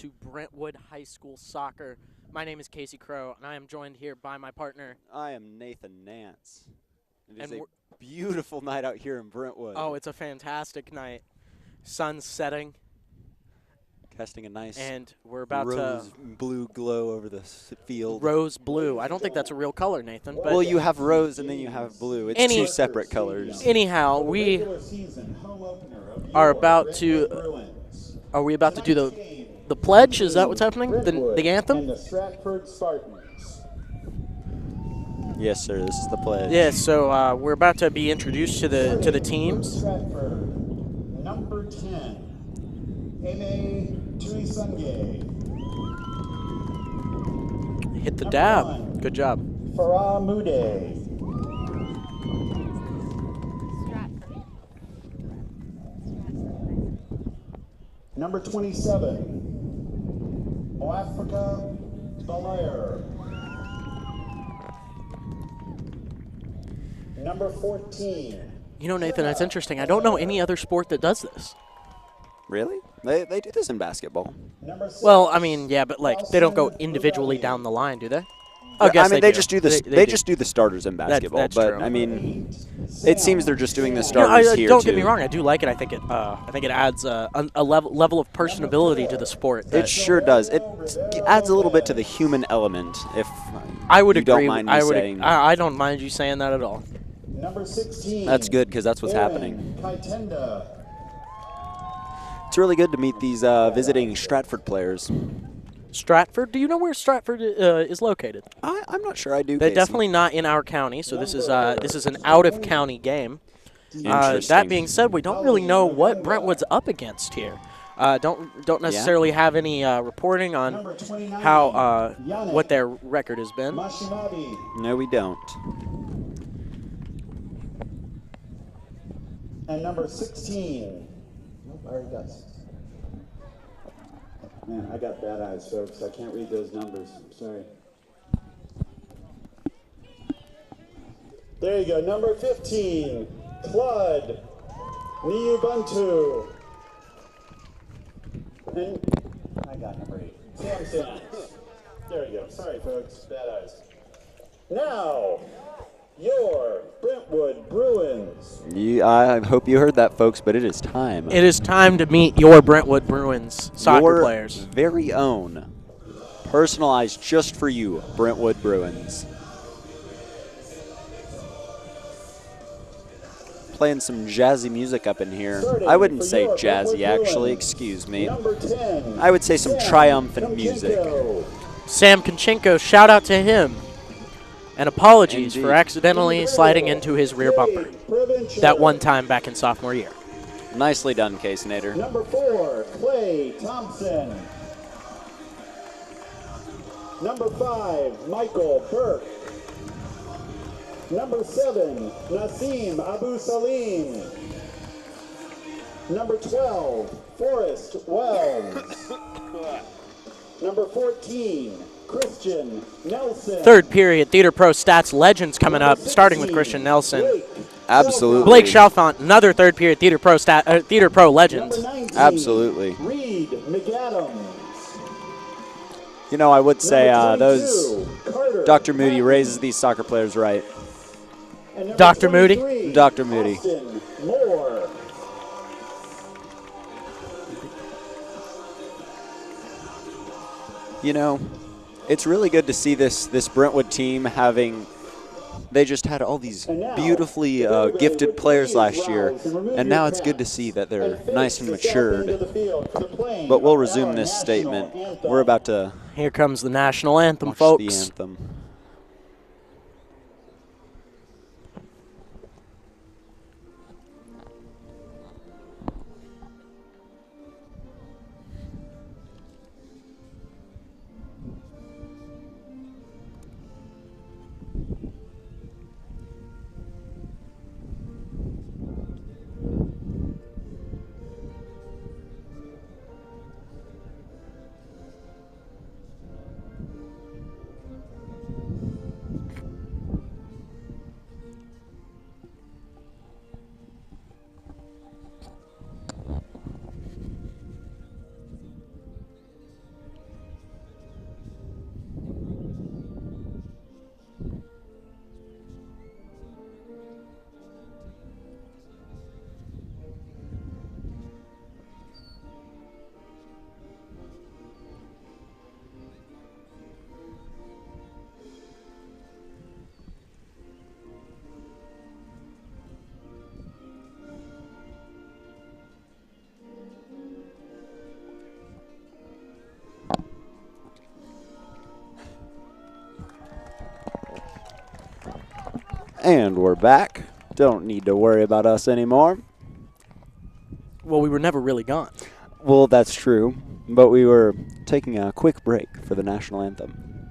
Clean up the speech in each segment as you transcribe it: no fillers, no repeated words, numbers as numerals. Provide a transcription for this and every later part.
to Brentwood High School Soccer. My name is Casey Crow, and I am joined here by my partner. I am Nathan Nance. It is And a beautiful night out here in Brentwood. Oh, it's a fantastic night. Sun's setting, Casting a nice and we're about rose blue glow over the field. rose blue. I don't think that's a real color, Nathan. But Well, you have rose and then you have blue. It's two separate colors. anyhow, we are about to. Are we about to do the pledge? Is that what's happening? The anthem? And the Stratford Spartans. Yes, sir. This is the pledge. Yeah. So we're about to be introduced to the teams. Stratford, number 10, Eme Tuisange. Hit the Number dab. 1, Good job. Farah Mude. Number 27, Moafrika Balair. Number 14. You know, Nathan, that's interesting. I don't know any other sport that does this. Really? They do this in basketball. Number 6, Well, I mean, yeah, but like they don't go individually down the line, do they? Oh, Yeah, guess I mean, they they do. just do this. They do. Just do the starters in basketball. that's but true. I mean, it seems they're just doing the You know, starters here don't too. get me wrong. I do like it. I think it adds a level of personability to the sport. It that sure does. It adds a little bit to the human element. If I would you agree. don't mind me saying. I don't mind you saying that at all. Number 16. That's good because that's what's Aaron happening. Kaitenda. It's really good to meet these visiting Stratford players. Stratford. Do you know where Stratford is located? I'm not sure I do. They're Casey. definitely not in our county, so this is an out of county game. That Interesting. being said, we don't really know what Brentwood's up against here. Don't necessarily have any reporting on Number 29. how Yannick what their record has been. Mashinabi. No, we don't. And number 16. Nope, I already got. Man, I got bad eyes, folks. I can't read those numbers. I'm sorry. There you go. Number 15, Claude Niubuntu. And I got number 8, Sam Sands. There you go. Sorry, folks. Bad eyes. Now, your Brentwood Bruins. I hope you heard that, folks, but it is time. It is time to meet your Brentwood Bruins soccer Your players. very own, personalized just for you, Brentwood Bruins. Playing some jazzy music up in here. I wouldn't say jazzy, actually. Excuse me. Number 10. I would say some Sam triumphant music. Tomchenko. Sam Konchenko, shout out to him. And apologies Indeed. for accidentally sliding into his rear bumper that one time back in sophomore year. Nicely done, Case Nader. Number 4, Clay Thompson. Number 5, Michael Burke. Number 7, Nassim Abu Salim. Number 12, Forrest Wells. Number 14, Christian Nelson. Third period, Theater Pro Stats Legends coming up, starting with Christian Nelson. Blake Absolutely. Blake Chalfont, another third period Theater Pro Legends. Number 19, Absolutely. Reed McAdams. You know, I would say Number those 22, Carter Dr. Moody Patton. raises these soccer players right. And number Dr. Moody? 23, Dr. Moody. Austin Moore. You know, it's really good to see this Brentwood team having. They just had all these beautifully gifted players last year, and now it's good to see that they're nice and matured. But we'll resume this statement. We're about to Here comes the national anthem, watch folks. the anthem. And we're back. Don't need to worry about us anymore. Well, we were never really gone. Well, that's true, but we were taking a quick break for the national anthem.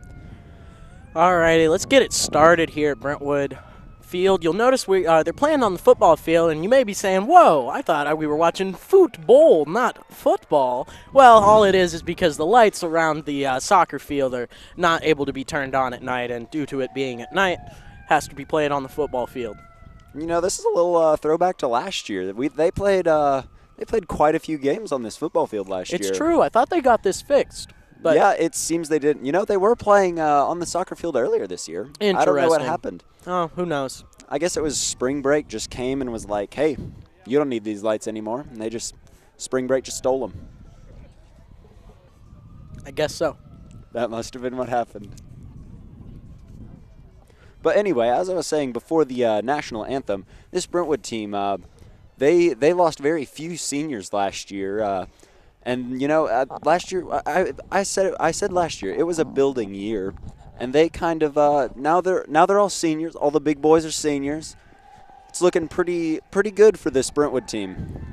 All righty, let's get it started here at Brentwood Field. You'll notice they're playing on the football field, and you may be saying, whoa, I thought we were watching football, not football. Well, all it is because the lights around the soccer field are not able to be turned on at night, and due to it being at night, has to be played on the football field. You know, this is a little throwback to last year. They played quite a few games on this football field last year. It's true. I thought they got this fixed. But yeah, it seems they didn't. You know, they were playing on the soccer field earlier this year. Interesting. I don't know what happened. Oh, who knows? I guess it was spring break just came and was like, hey, you don't need these lights anymore. And spring break just stole them. I guess so. That must have been what happened. But anyway, as I was saying before the national anthem, this Brentwood team, they lost very few seniors last year. And you know, last year I said last year it was a building year, and they kind of now they're all seniors. All the big boys are seniors. It's looking pretty good for this Brentwood team.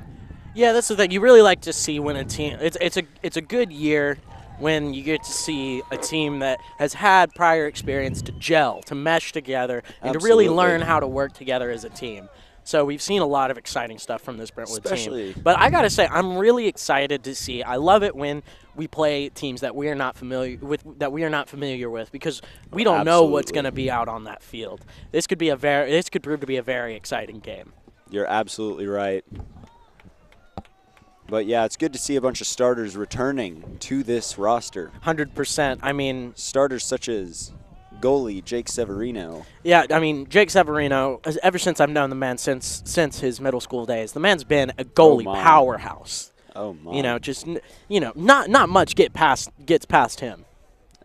Yeah, that's the thing. You really like to see when a team. It's a good year when you get to see a team that has had prior experience to gel, to mesh together, and to really learn how to work together as a team. So we've seen a lot of exciting stuff from this Brentwood team. But I got to say, I'm really excited to see. I love it when we play teams that we are not familiar with, because we don't know what's going to be out on that field. This could prove to be a very exciting game. You're absolutely right. But yeah, it's good to see a bunch of starters returning to this roster. 100%. I mean, starters such as goalie Jake Severino. Yeah, I mean, Jake Severino, ever since I've known the man since his middle school days, the man's been a goalie powerhouse. Oh my. You know, just not much gets past him.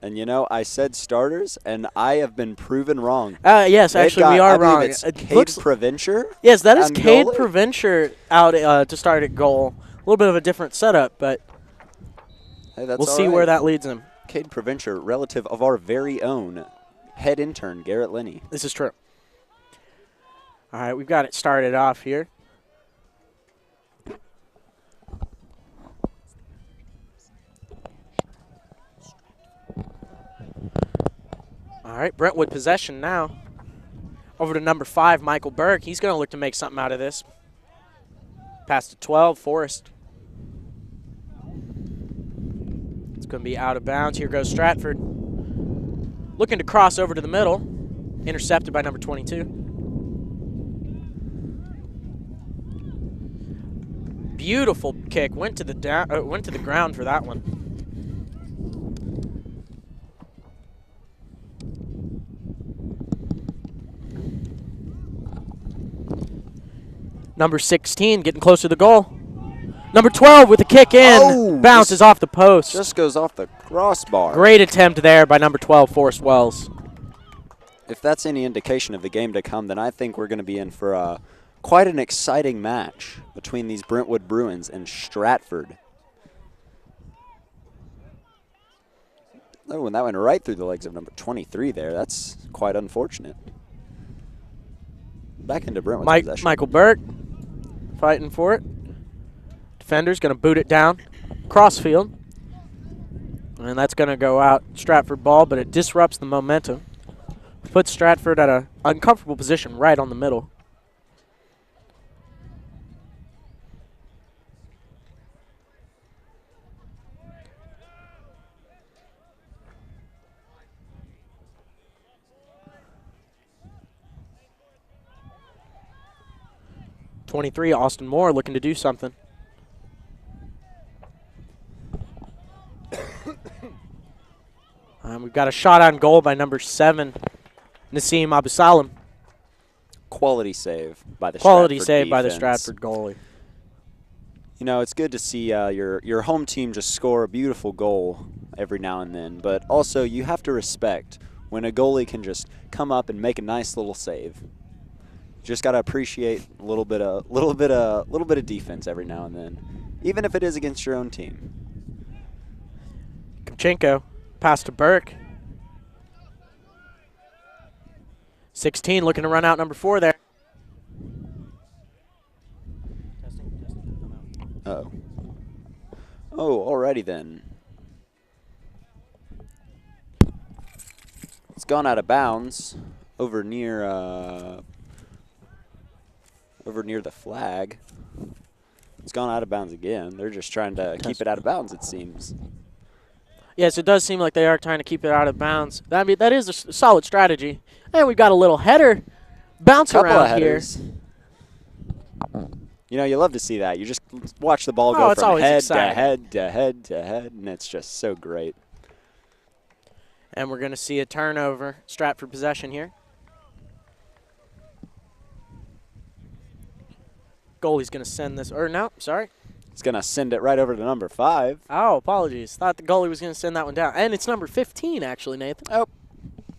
And you know, I said starters, and I have been proven wrong. Yes, actually, we are wrong. It's Cade Provencher. Yes, that is Cade Provencher out to start at goal. A little bit of a different setup, but hey, that's we'll see where that leads him. Cade Provencher, relative of our very own head intern, Garrett Linney. This is true. All right, we've got it started off here. All right, Brentwood possession now. Over to number 5, Michael Burke. He's going to look to make something out of this. Pass to 12, Forrest. It's going to be out of bounds. Here goes Stratford. Looking to cross over to the middle. Intercepted by number 22. Beautiful kick. Went to the ground for that one. Number 16 getting close to the goal. Number 12 with the kick in. Oh, bounces off the post. Just goes off the crossbar. Great attempt there by number 12, Forrest Wells. If that's any indication of the game to come, then I think we're going to be in for quite an exciting match between these Brentwood Bruins and Stratford. Oh, and that went right through the legs of number 23 there. That's quite unfortunate. Back into Brentwood's possession. Michael Burke fighting for it. Defender's going to boot it down. Crossfield. And that's going to go out Stratford ball, but it disrupts the momentum. Puts Stratford at an uncomfortable position right on the middle. #23, Austin Moore looking to do something. We've got a shot on goal by number 7, Nassim Abusalam. Quality save by the Quality Stratford save by the defense. Stratford goalie. You know, it's good to see your home team just score a beautiful goal every now and then, but also you have to respect when a goalie can just come up and make a nice little save. Just got to appreciate a little bit of defense every now and then, even if it is against your own team. Kopchenko, pass to Burke. 16 looking to run out number 4 there. Uh-oh. Oh, alrighty then. It's gone out of bounds over near the flag. It's gone out of bounds again. They're just trying to keep it out of bounds, it seems. Yes, it does seem like they are trying to keep it out of bounds. I mean, that is a solid strategy. And we've got a little header bounce around here. You know, you love to see that. You just watch the ball go from head to head to head to head, and it's just so great. And we're going to see a turnover, Stratford possession here. Goalie's going to send this, or no, sorry. He's going to send it right over to number 5. Oh, apologies. Thought the goalie was going to send that one down. And it's number 15, actually, Nathan. Oh,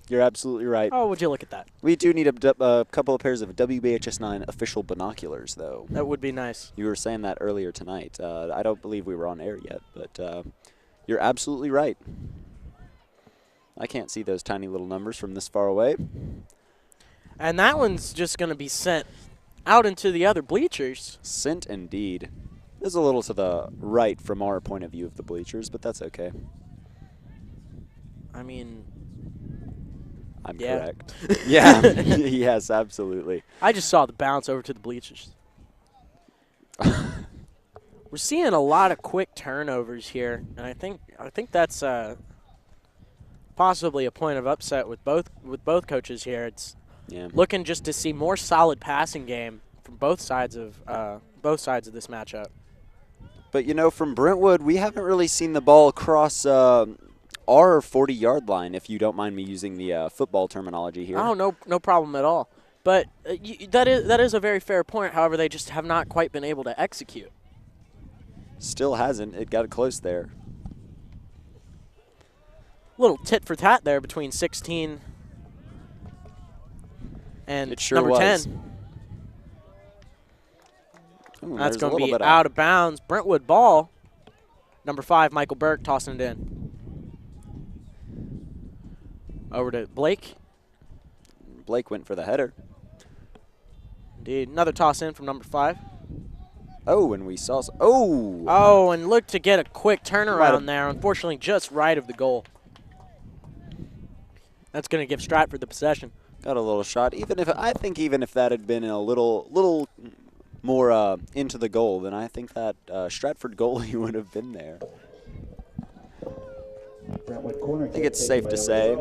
you're absolutely right. Oh, would you look at that? We do need a couple of pairs of WBHS9 official binoculars, though. That would be nice. You were saying that earlier tonight. I don't believe we were on air yet, but you're absolutely right. I can't see those tiny little numbers from this far away. And that one's just going to be sent out into the other bleachers. Sent indeed. This is a little to the right from our point of view of the bleachers, but that's okay. I mean, I'm yeah. correct. Yeah, yes, absolutely. I just saw the bounce over to the bleachers. We're seeing a lot of quick turnovers here, and I think that's possibly a point of upset with both coaches here. It's looking just to see more solid passing game from both sides of this matchup. But you know, from Brentwood, we haven't really seen the ball cross our 40-yard line, if you don't mind me using the football terminology here. Oh, no problem at all. But that is a very fair point. However, they just have not quite been able to execute. Still hasn't. It got close there. Little tit for tat there between 16 and it sure number was. 10. Ooh, that's going to be out of bounds. Brentwood ball. Number 5, Michael Burke tossing it in. Over to Blake. Blake went for the header. Indeed. Another toss in from number 5. Oh, and we saw – oh! Oh, and look to get a quick turnaround there. Unfortunately, just right of the goal. That's going to give Stratford the possession. Got a little shot. I think even if that had been a little more into the goal, then I think that Stratford goalie would have been there. I think it's safe to say.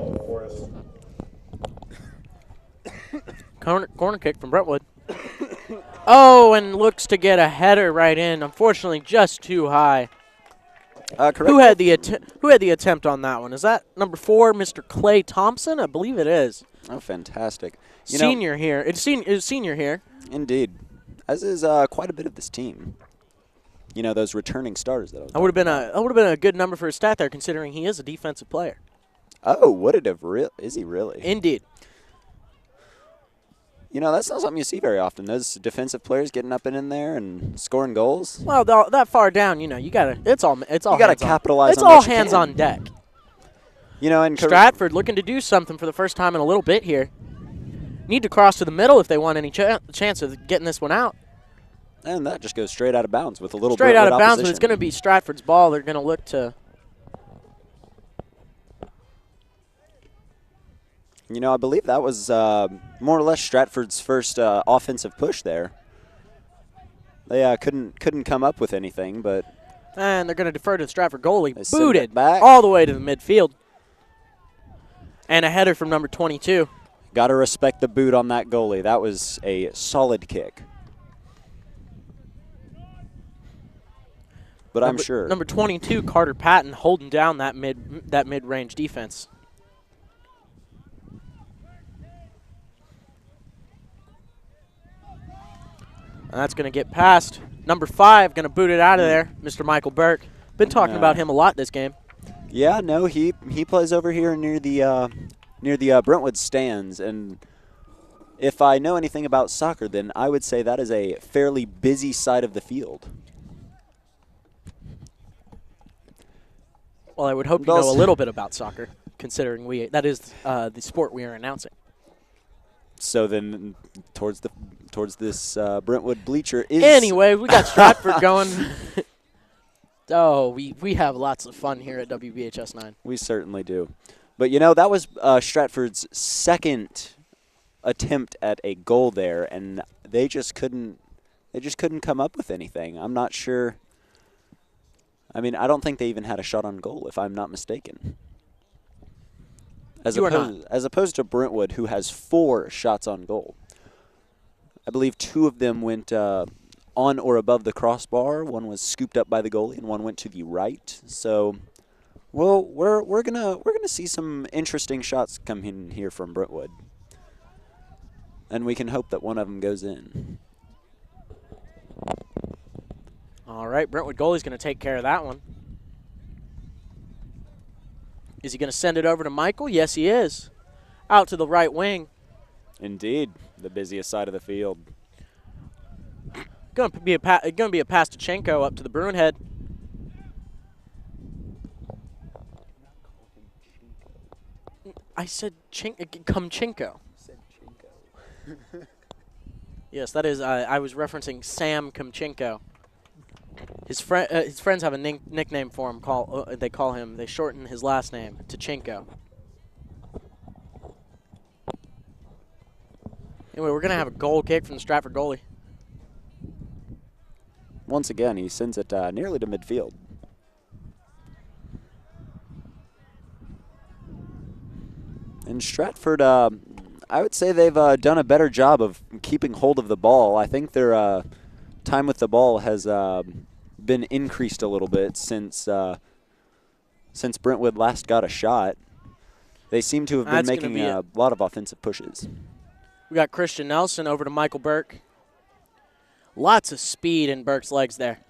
Corner kick from Brentwood. Oh, and looks to get a header right in. Unfortunately, just too high. Who had the attempt on that one? Is that number 4, Mr. Clay Thompson? I believe it is. Oh, fantastic! Senior here. It's senior here. Indeed, as is quite a bit of this team. You know, those returning starters that would have been a good number for his stat there, considering he is a defensive player. Oh, would it have is he really? Indeed. You know, that's not something you see very often. Those defensive players getting up and in there and scoring goals. Well, that far down, you know, you gotta. It's all. You gotta capitalize. It's all hands on deck. You know, and Stratford looking to do something for the first time in a little bit here. Need to cross to the middle if they want any chance of getting this one out. And that just goes straight out of bounds with a little straight out of bounds, opposition. but it's going to be Stratford's ball. They're going to look to. You know, I believe that was more or less Stratford's first offensive push there. They couldn't come up with anything, but. And they're going to defer to the Stratford goalie. Booted back all the way to the midfield. And a header from number 22. Got to respect the boot on that goalie. That was a solid kick. But I'm sure. Number 22, Carter Patton, holding down that mid-range defense. And that's going to get past. Number 5, going to boot it out of there, Mr. Michael Burke. Been talking about him a lot this game. Yeah, no, he plays over here near the Brentwood stands, and if I know anything about soccer, then I would say that is a fairly busy side of the field. Well, I would hope you know a little bit about soccer, considering that is the sport we are announcing. So then towards this Brentwood bleacher is. Anyway, we got Stratford going. Oh, we have lots of fun here at WBHS 9. We certainly do. But, that was Stratford's second attempt at a goal there, and they just couldn't come up with anything. I'm not sure. I mean, I don't think they even had a shot on goal, if I'm not mistaken. As opposed to Brentwood, who has 4 shots on goal. I believe 2 of them went on or above the crossbar. One was scooped up by the goalie, and one went to the right. So, well, we're gonna see some interesting shots come in here from Brentwood, and we can hope that one of them goes in. All right, Brentwood goalie's going to take care of that one. Is he going to send it over to Michael? Yes, he is. Out to the right wing. Indeed, the busiest side of the field. Going to be a pass to Chenko up to the Bruin head. I said Kamchenko. Yes, that is. I was referencing Sam Kamchenko. His friends have a nickname for him. They shorten his last name to Chenko. Anyway, we're gonna have a goal kick from the Stratford goalie. Once again, he sends it nearly to midfield. And Stratford, I would say they've done a better job of keeping hold of the ball. I think their time with the ball has been increased a little bit since Brentwood last got a shot. They seem to have been making a lot of offensive pushes. We got Christian Nelson over to Michael Burke. Lots of speed in Burke's legs there.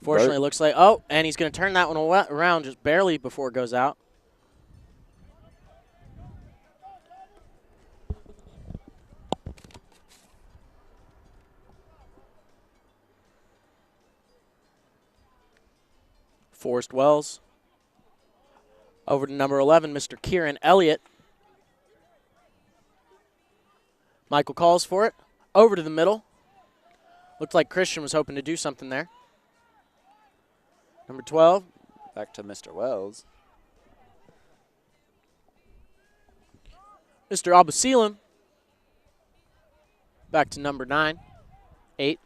Fortunately, it looks like, and he's going to turn that one around just barely before it goes out. Forrest Wells. Over to number 11, Mr. Kieran Elliott. Michael calls for it. Over to the middle. Looked like Christian was hoping to do something there. Number 12. Back to Mr. Wells. Mr. Abusalam. Back to number 9. 8.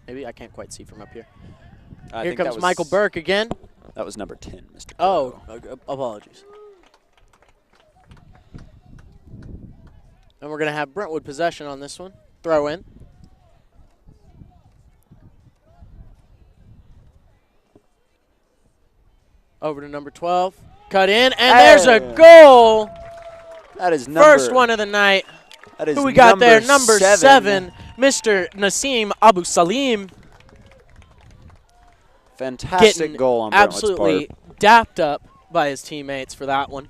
Maybe I can't quite see from up here. Here comes Michael Burke again. That was number 10, Mr. Oh, apologies. And we're going to have Brentwood possession on this one. Throw in. Over to number 12. Cut in, and there's a goal. That is first one of the night. That is who we got there? Number 7, Mr. Nasim Abusalam. Fantastic goal on Brentwood's absolutely dapped up by his teammates for that one.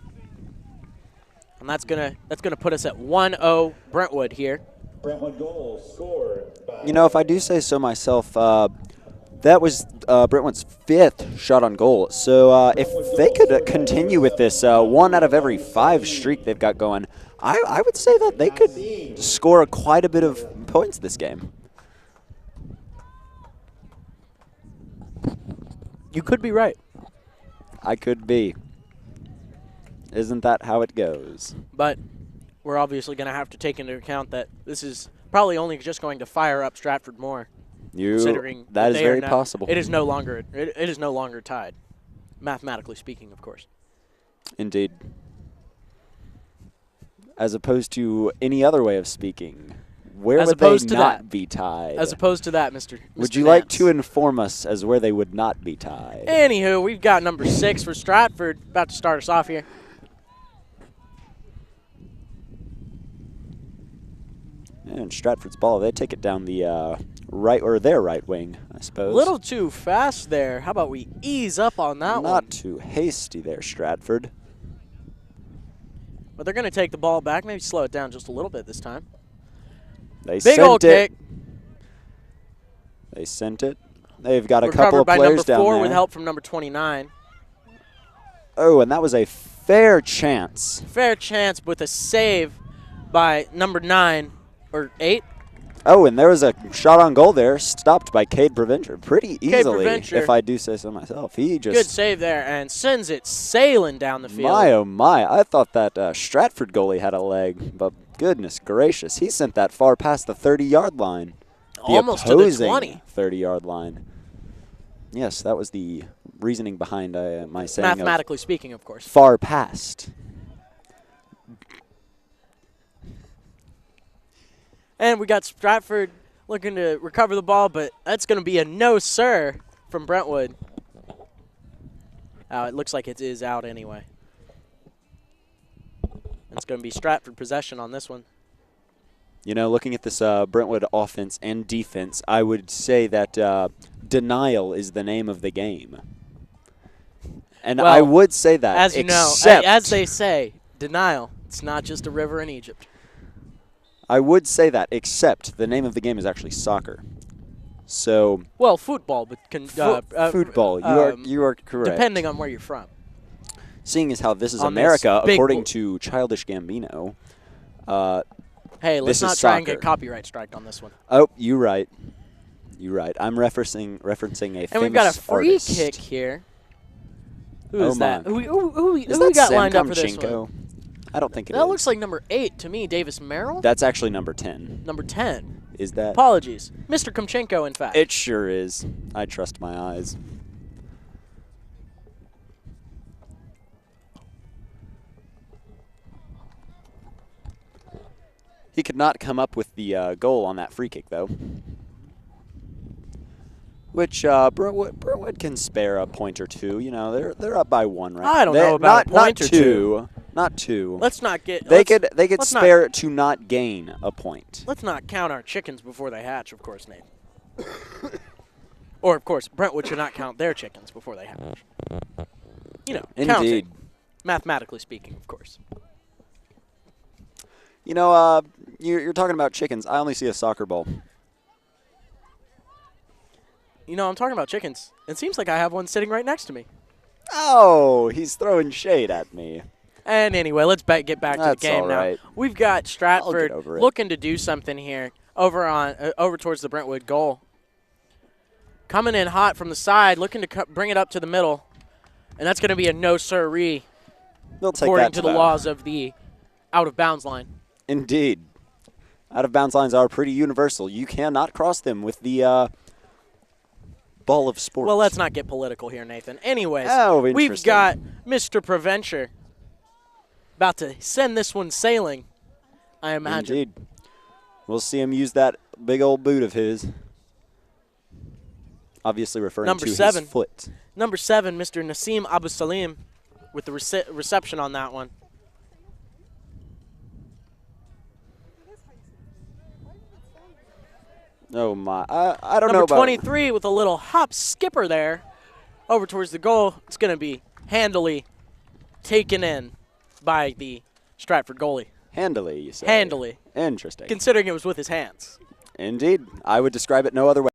And that's gonna put us at 1-0 Brentwood here. Brentwood goal scored by if I do say so myself, that was Brentwood's 5th shot on goal. So if they could continue with this 1 out of every 5 streak they've got going, I would say that they could score quite a bit of points this game. You could be right. I could be. Isn't that how it goes? But we're obviously going to have to take into account that this is probably only just going to fire up Stratford more. Considering that is very possible. It is no longer tied, mathematically speaking, of course. Indeed. As opposed to any other way of speaking. Where would they not be tied? As opposed to that, Mr. Would you like to inform us as where they would not be tied? Anywho, we've got number 6 for Stratford about to start us off here. And Stratford's ball, they take it down the their right wing, I suppose. A little too fast there. How about we ease up on that one? Not too hasty there, Stratford. But they're going to take the ball back, maybe slow it down just a little bit this time. They Big old kick. They sent it. They've got a couple of players down there. Recovered by number 4 with help from number 29. Oh, and that was a fair chance. Fair chance with a save by number 9 or 8. Oh, and there was a shot on goal there, stopped by Cade Preventure pretty easily, if I do say so myself. He just good save there and sends it sailing down the field. My, oh my. I thought that Stratford goalie had a leg, but goodness gracious. He sent that far past the 30-yard line. Almost to the 20. 30-yard line. Yes, that was the reasoning behind my saying Mathematically speaking, of course. Far past. And we got Stratford looking to recover the ball, but that's going to be a no, sir, from Brentwood. It looks like it is out anyway. It's going to be Stratford possession on this one. You know, looking at this Brentwood offense and defense, I would say that denial is the name of the game. And well, I would say that, as you know, as they say, denial, it's not just a river in Egypt. I would say that, except the name of the game is actually soccer. So well, football, but football. You are correct. Depending on where you're from. Seeing as how this is on America, this according to Childish Gambino. Hey, let's not try and get copyright striked on this one. Oh, you're right. You're right. I'm referencing a famous And we've got a free artist. kick here. Who Oh is that? my. Who Is we that got Sam lined up for this Kamchenko? one? I don't think it is. That looks like number 8 to me, Davis Merrill. That's actually number 10. Number 10. Is that? Apologies. Mr. Kamchenko, in fact. It sure is. I trust my eyes. He could not come up with the goal on that free kick, though. Which Brentwood can spare a point or two. You know, they're up by 1 right now. I don't know about a point not or two. Not 2. Let's not get. They could spare it to not gain a point. Let's not count our chickens before they hatch, of course, Nate. Or, of course, Brentwood should not count their chickens before they hatch. You know, Indeed. counting. Mathematically speaking, of course. You know, you're talking about chickens. I only see a soccer ball. You know, I'm talking about chickens. It seems like I have one sitting right next to me. Oh, he's throwing shade at me. And anyway, let's get back to the game right. now. We've got Stratford over it. looking to do something here over towards the Brentwood goal. Coming in hot from the side, looking to bring it up to the middle. And that's going to be a no-siree, according to the laws of the out-of-bounds line. Indeed. Out-of-bounds lines are pretty universal. You cannot cross them with the ball of sport. Well, let's not get political here, Nathan. Anyways, we've got Mr. Preventure about to send this one sailing, I imagine. Indeed. We'll see him use that big old boot of his. Obviously referring to his foot. Number 7, Mr. Nassim Abu Salim with the reception on that one. Oh, my. I don't know Number about 23 with a little hop skipper there over towards the goal. It's going to be handily taken in by the Stratford goalie. Handily, you say? Handily. Interesting. Considering it was with his hands. Indeed. I would describe it no other way.